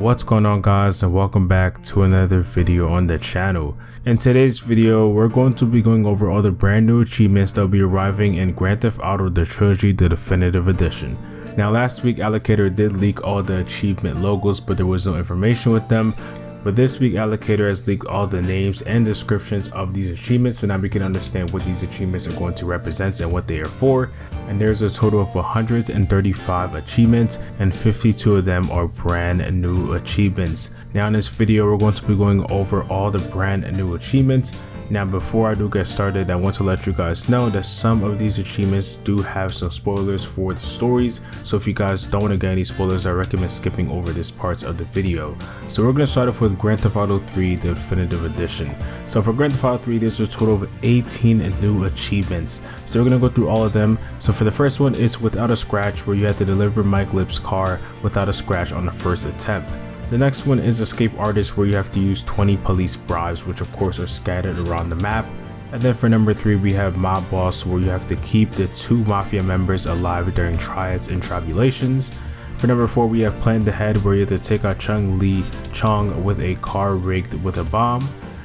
What's going on, guys, and welcome back to another video on the channel. In today's video, we're going to be going over all the brand new achievements that will be arriving in Grand Theft Auto the Trilogy, the definitive edition. Now, last week Allocator did leak all the achievement logos, but there was no information with them. But this week Allocator has leaked all the names and descriptions of these achievements, so now we can understand what these achievements are going to represent and what they are for. And there's a total of 135 achievements, and 52 of them are brand new achievements. Now in this video, we're going to be going over all the brand new achievements. Now before I do get started, I want to let you guys know that some of these achievements do have some spoilers for the stories, so if you guys don't want to get any spoilers, I recommend skipping over this parts of the video. So we're going to start off with Grand Theft Auto 3 the definitive edition. So for Grand Theft Auto 3, there's a total of 18 new achievements, so we're going to go through all of them. So for the first one, it's without a scratch, where you have to deliver Mike Lip's car without a scratch on the first attempt. The next one is Escape Artist, where you have to use 20 police bribes, which of course are scattered around the map. And then for number 3, we have Mob Boss, where you have to keep the 2 mafia members alive during triads and tribulations. For number 4, we have Plant the Head, where you have to take out Chung-Li Chong with a car rigged with a bomb.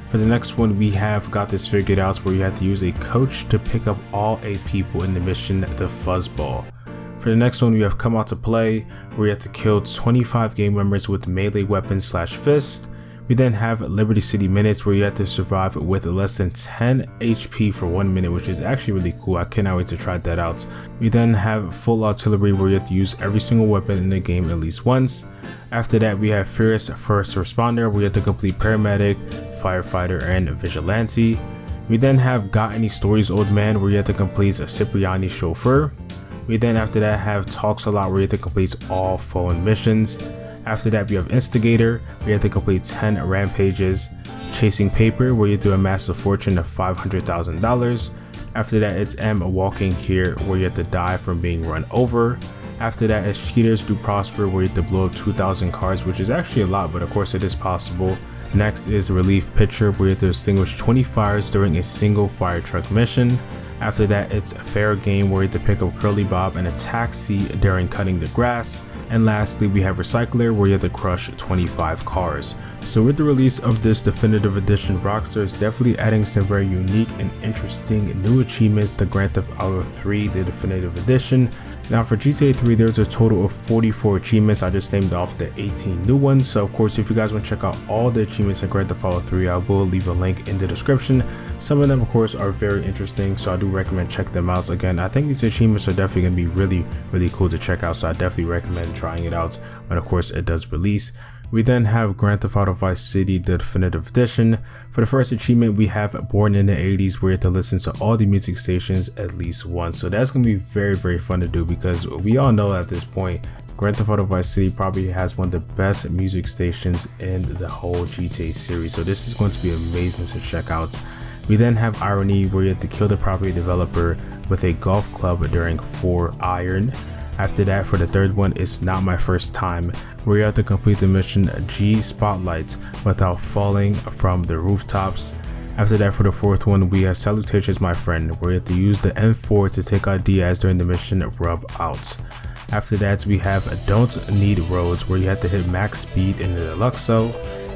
For the next one, we have Got This Figured Out, where you have to use a coach to pick up all 8 people in the mission The Fuzzball. For the next one, we have Come Out to Play, where you have to kill 25 gang members with melee weapons / fist. We then have Liberty City Minutes, where you have to survive with less than 10 HP for 1 minute, which is actually really cool. I cannot wait to try that out. We then have Full Artillery, where you have to use every single weapon in the game at least once. After that, we have Fierce First Responder, where you have to complete Paramedic, Firefighter, and Vigilante. We then have Got Any Stories Old Man, where you have to complete a Cipriani Chauffeur. We then after that have Talks a Lot, where you have to complete all phone missions. After that, we have Instigator, where you have to complete 10 rampages. Chasing Paper, where you have to amass a fortune of $500,000. After that, it's Walking Here, where you have to die from being run over. After that, it's Cheaters Do Prosper, where you have to blow up 2,000 cars, which is actually a lot, but of course it is possible. Next is Relief Pitcher, where you have to extinguish 20 fires during a single fire truck mission. After that, it's Fair Game, where you have to pick up Curly Bob and a taxi during cutting the grass. And lastly, we have Recycler, where you have to crush 25 cars. So with the release of this definitive edition, Rockstar is definitely adding some very unique and interesting new achievements to Grand Theft Auto 3 the definitive edition. Now for GTA 3, there's a total of 44 achievements. I just named off the 18 new ones. So of course, if you guys want to check out all the achievements in Grand Theft Auto 3, I will leave a link in the description. Some of them of course are very interesting, so I do recommend check them out. Again, I think these achievements are definitely going to be really cool to check out, so I definitely recommend trying it out when of course it does release. We then have Grand Theft Auto Vice City the definitive edition. For the first achievement, we have Born in the 80s, where you have to listen to all the music stations at least once. So that's going to be very fun to do, because we all know at this point Grand Theft Auto Vice City probably has one of the best music stations in the whole GTA series, so this is going to be amazing to check out. We then have Irony, where you have to kill the property developer with a golf club during 4 iron. After that, for the third one, it's Not My First Time, where you have to complete the mission G Spotlights without falling from the rooftops. After that, for the fourth one, we have Salutations My Friend, where you have to use the M4 to take out Diaz during the mission Rub Out. After that, we have Don't Need Roads, where you have to hit max speed in the Deluxo.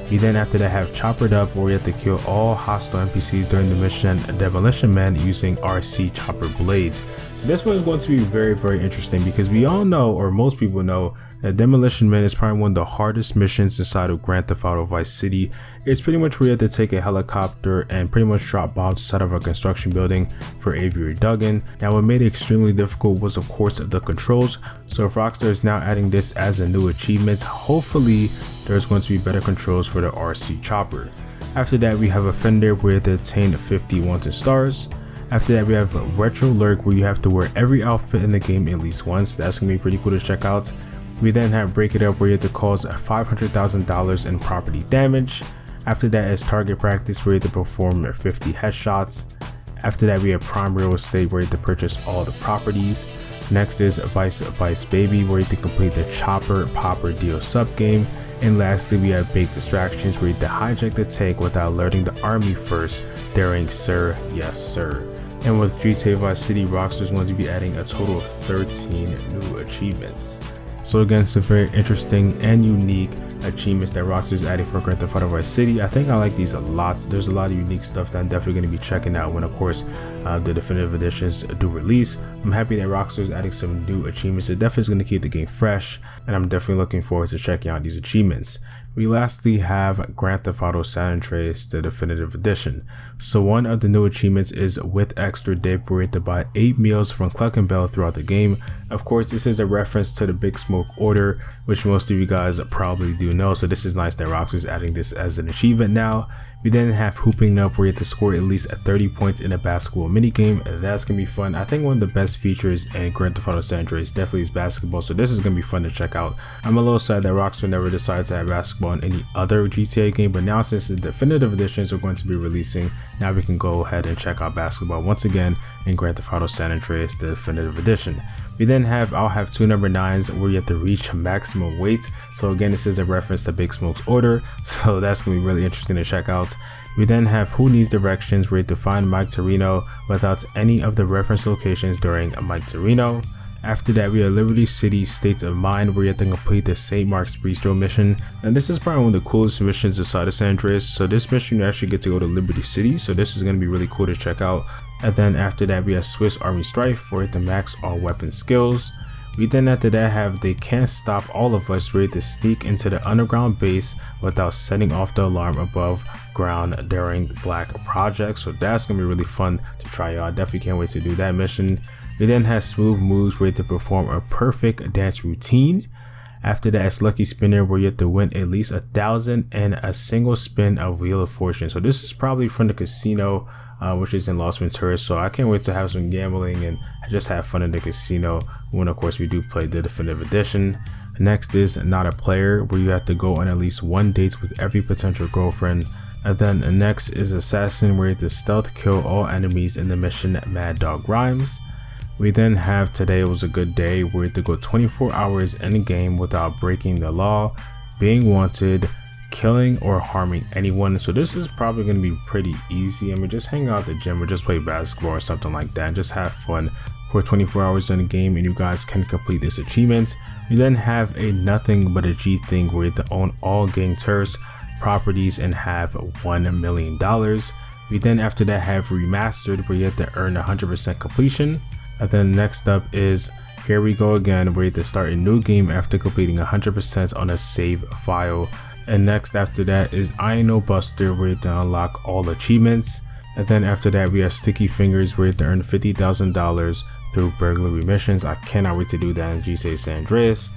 We then after that have Choppered Up, where you have to kill all hostile NPCs during the mission Demolition Man using RC chopper blades. So this one is going to be very interesting, because we all know, or most people know, that Demolition Man is probably one of the hardest missions inside of Grand Theft Auto Vice City. It's pretty much where you have to take a helicopter and pretty much drop bombs inside of a construction building for Avery Duggan. Now what made it extremely difficult was of course the controls, so if Rockstar is now adding this as a new achievement, hopefully there's going to be better controls for the RC chopper. After that, we have Offender, where you have to attain 50 wanted stars. After that, we have Retro Lurk, where you have to wear every outfit in the game at least once. That's going to be pretty cool to check out. We then have Break It Up, where you have to cause $500,000 in property damage. After that is Target Practice, where you have to perform 50 headshots. After that, we have Prime Real Estate, where you have to purchase all the properties. Next is Vice Baby, where you have to complete the Chopper Popper Deal sub game. And lastly, we have Big Distractions, where you have to hijack the tank without alerting the army first during Sir Yes Sir. And with GTA Vice City, Rockstar is going to be adding a total of 13 new achievements. So again, some very interesting and unique achievements that Rockstar is adding for Grand Theft Auto Vice City. I think I like these a lot. There's a lot of unique stuff that I'm definitely going to be checking out when, of course, the definitive editions do release. I'm happy that Rockstar is adding some new achievements. It definitely is going to keep the game fresh, and I'm definitely looking forward to checking out these achievements. We lastly have Grand Theft Auto San Andreas, the definitive edition. So one of the new achievements is with extra dip, where you have to buy 8 meals from Cluck and Bell throughout the game. Of course, this is a reference to the Big Smoke order, which most of you guys probably do know. So this is nice that Rockstar is adding this as an achievement now. We then have Hooping Up, where you have to score at least 30 points in a basketball minigame. That's going to be fun. I think one of the best features in Grand Theft Auto San Andreas definitely is basketball, so this is going to be fun to check out. I'm a little sad that Rockstar never decided to have basketball in any other GTA game, but now since the definitive editions are going to be releasing, now we can go ahead and check out basketball once again in Grand Theft Auto San Andreas, the definitive edition. We then have I'll have 2 number 9s where you have to reach maximum weight. So again, this is a reference to Big Smoke's order, so that's going to be really interesting to check out. We then have Who Needs Directions, where you have to find Mike Torino without any of the reference locations during Mike Torino. After that, we have Liberty City States of Mind, where you have to complete the St. Mark's Bistro mission. And this is probably one of the coolest missions inside of San Andreas. So this mission, you actually get to go to Liberty City, so this is going to be really cool to check out. And then after that, we have Swiss Army Strife, where you have to max all weapon skills. We then after that have They Can't Stop All of Us, where you have to sneak into the underground base without setting off the alarm above ground during Black Project. So that's going to be really fun to try out. I definitely can't wait to do that mission. We then have Smooth Moves, where you have to perform a perfect dance routine. After that, it's Lucky Spinner, where you have to win at least 1,000 in a single spin of Wheel of Fortune. So this is probably from the casino, which is in Las Venturas. So I can't wait to have some gambling and just have fun in the casino when, of course, we do play the definitive edition. Next is Not a Player, where you have to go on at least 1 date with every potential girlfriend. And then next is Assassin, where you have to stealth kill all enemies in the mission Mad Dog Rhymes. We then have Today Was a Good Day, where you have to go 24 hours in the game without breaking the law, being wanted, killing or harming anyone. So this is probably going to be pretty easy. I mean, just hang out at the gym or just play basketball or something like that and just have fun for 24 hours in the game, and you guys can complete this achievement. We then have a Nothing But a G Thing, where you have to own all gang turfs properties and have $1 million. We then after that have Remastered, where you have to earn 100% completion. And then next up is Here We Go Again, where you have to start a new game after completing 100% on a save file. And next after that is I Ain't No Buster, where you have to unlock all achievements. And then after that we have Sticky Fingers, where you have to earn $50,000 through burglary missions. I cannot wait to do that in GTA San Andreas.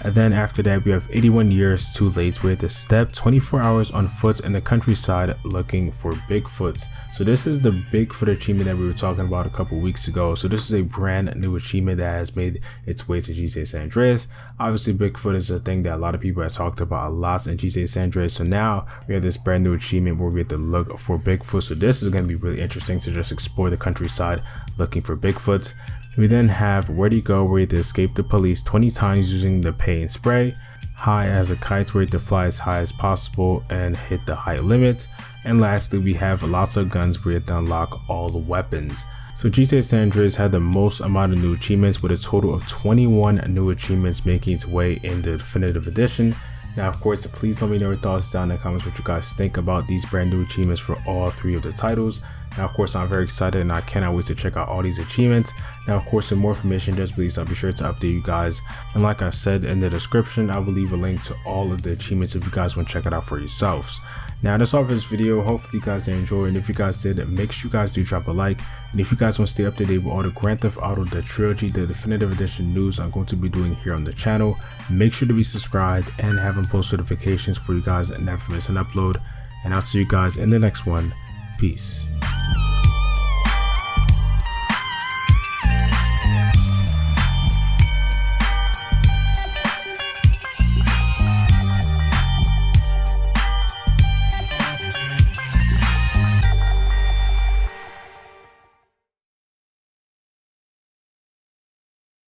And then after that we have 81 Years Too Late, where you have to step 24 hours on foot in the countryside looking for Bigfoots. So this is the Bigfoot achievement that we were talking about a couple weeks ago. So this is a brand new achievement that has made its way to GTA San Andreas. Obviously Bigfoot is a thing that a lot of people have talked about a lot in GTA San Andreas. So now we have this brand new achievement where we have to look for Bigfoot. So this is going to be really interesting to just explore the countryside looking for Bigfoots. We then have Where'd You Go, where you have to escape the police 20 times using the pay and spray. High as a Kite, where you have to fly as high as possible and hit the height limit. And lastly, we have Lots of Guns, where you have to unlock all the weapons. So GTA San Andreas had the most amount of new achievements, with a total of 21 new achievements making its way in the definitive edition. Now, of course, please let me know your thoughts down in the comments what you guys think about these brand new achievements for all 3 of the titles. Now, of course, I'm very excited and I cannot wait to check out all these achievements. Now, of course, for more information just released, I'll be sure to update you guys. And like I said in the description, I will leave a link to all of the achievements if you guys want to check it out for yourselves. Now, that's all for this video. Hopefully you guys did enjoy, and if you guys did, make sure you guys do drop a like. And if you guys want to stay up to date with all the Grand Theft Auto, the Trilogy, the definitive edition news I'm going to be doing here on the channel, make sure to be subscribed and have on post notifications for you guys and never miss an upload. And I'll see you guys in the next one. Peace.